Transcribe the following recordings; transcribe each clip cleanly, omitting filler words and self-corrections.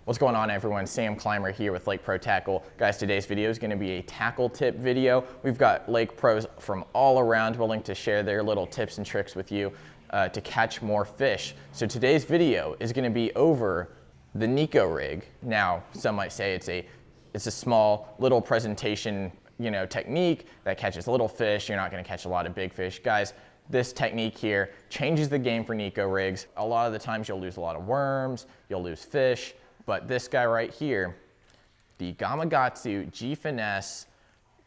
What's going on, everyone? Sam Clymer here with Lake Pro Tackle. Guys, today's video is going to be a tackle tip video. We've got Lake Pros from all around willing to share their little tips and tricks with you to catch more fish. So today's video is going to be over the Neko rig. Now, some might say it's a small little presentation, technique that catches little fish. You're not going to catch a lot of big fish. Guys, this technique here changes the game for Neko rigs. A lot of the times you'll lose a lot of worms, you'll lose fish. But this guy right here, the Gamakatsu G Finesse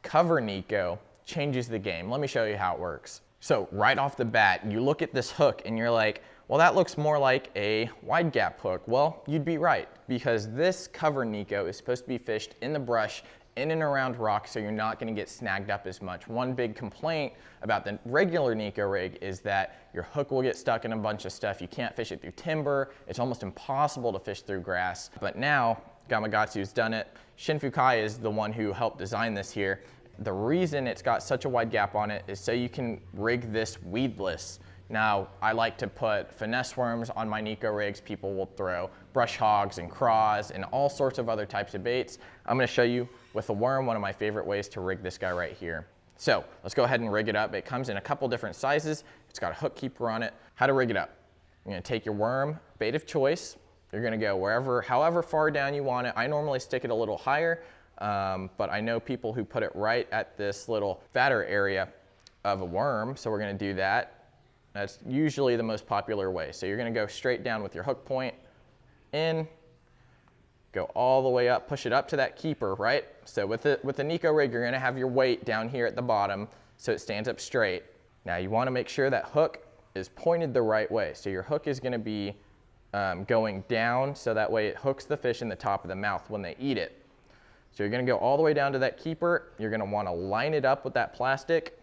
Cover Neko, changes the game. Let me show you how it works. So right off the bat, you look at this hook and you're like, well, that looks more like a wide gap hook. Well, you'd be right, because this Cover Neko is supposed to be fished in the brush, in and around rocks, so you're not gonna get snagged up as much. One big complaint about the regular Neko rig is that your hook will get stuck in a bunch of stuff. You can't fish it through timber. It's almost impossible to fish through grass. But now, Gamakatsu's done it. Shinfukai is the one who helped design this here. The reason it's got such a wide gap on it is so you can rig this weedless. Now, I like to put finesse worms on my Neko rigs. People will throw brush hogs and craws and all sorts of other types of baits. I'm gonna show you with a worm, one of my favorite ways to rig this guy right here. So let's go ahead and rig it up. It comes in a couple different sizes. It's got a hook keeper on it. How to rig it up. You're gonna take your worm, bait of choice. You're gonna go however far down you want it. I normally stick it a little higher, but I know people who put it right at this little fatter area of a worm, so we're gonna do that. That's usually the most popular way. So you're gonna go straight down with your hook point in, go all the way up, push it up to that keeper, right? So with the Neko rig, you're gonna have your weight down here at the bottom so it stands up straight. Now you wanna make sure that hook is pointed the right way. So your hook is gonna be going down, so that way it hooks the fish in the top of the mouth when they eat it. So you're gonna go all the way down to that keeper. You're gonna wanna line it up with that plastic,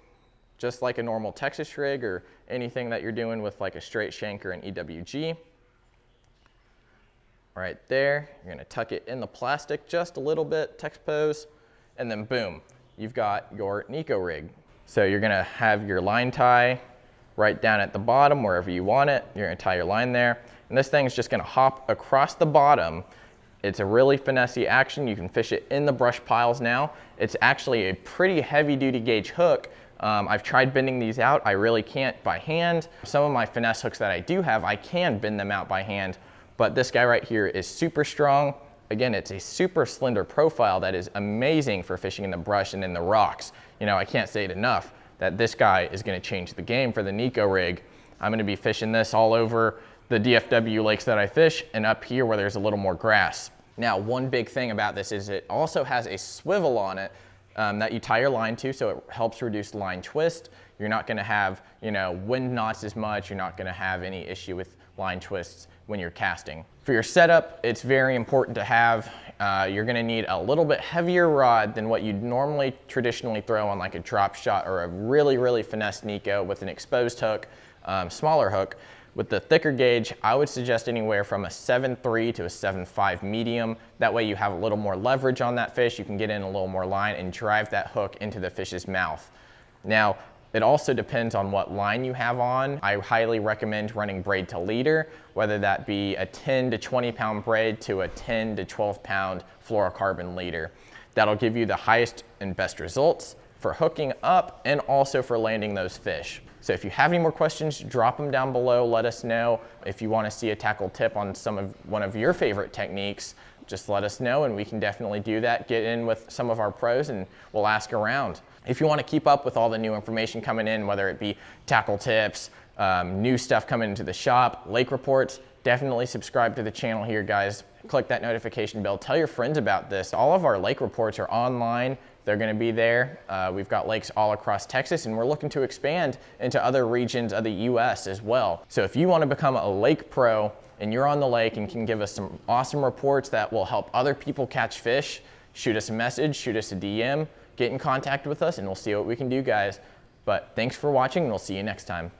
just like a normal Texas rig or anything that you're doing with like a straight shank or an EWG. Right there, you're gonna tuck it in the plastic just a little bit, Tex pose, and then boom, you've got your Neko rig. So you're gonna have your line tie right down at the bottom, wherever you want it. You're gonna tie your line there, and this thing's just gonna hop across the bottom. It's a really finessey action. You can fish it in the brush piles now. It's actually a pretty heavy duty gauge hook. I've tried bending these out. I really can't by hand. Some of my finesse hooks that I do have, I can bend them out by hand, but this guy right here is super strong. Again, it's a super slender profile that is amazing for fishing in the brush and in the rocks. I can't say it enough that this guy is gonna change the game for the Neko rig. I'm gonna be fishing this all over the DFW lakes that I fish and up here where there's a little more grass. Now, one big thing about this is it also has a swivel on it that you tie your line to, so it helps reduce line twist. You're not gonna have, wind knots as much. You're not gonna have any issue with line twists when you're casting. For your setup, it's very important to have, you're gonna need a little bit heavier rod than what you'd normally traditionally throw on like a drop shot or a really, really finesse Neko with an exposed hook, smaller hook. With the thicker gauge, I would suggest anywhere from a 7.3 to a 7.5 medium. That way you have a little more leverage on that fish. You can get in a little more line and drive that hook into the fish's mouth. Now, it also depends on what line you have on. I highly recommend running braid to leader, whether that be a 10 to 20 pound braid to a 10 to 12 pound fluorocarbon leader. That'll give you the highest and best results for hooking up and also for landing those fish. So if you have any more questions, drop them down below. Let us know. If you want to see a tackle tip on one of your favorite techniques, just let us know and we can definitely do that. Get in with some of our pros and we'll ask around. If you want to keep up with all the new information coming in, whether it be tackle tips, new stuff coming into the shop, lake reports, definitely subscribe to the channel here, guys. Click that notification bell. Tell your friends about this. All of our lake reports are online. They're gonna be there. We've got lakes all across Texas and we're looking to expand into other regions of the US as well. So if you wanna become a lake pro and you're on the lake and can give us some awesome reports that will help other people catch fish, shoot us a message, shoot us a DM, get in contact with us and we'll see what we can do, guys. But thanks for watching and we'll see you next time.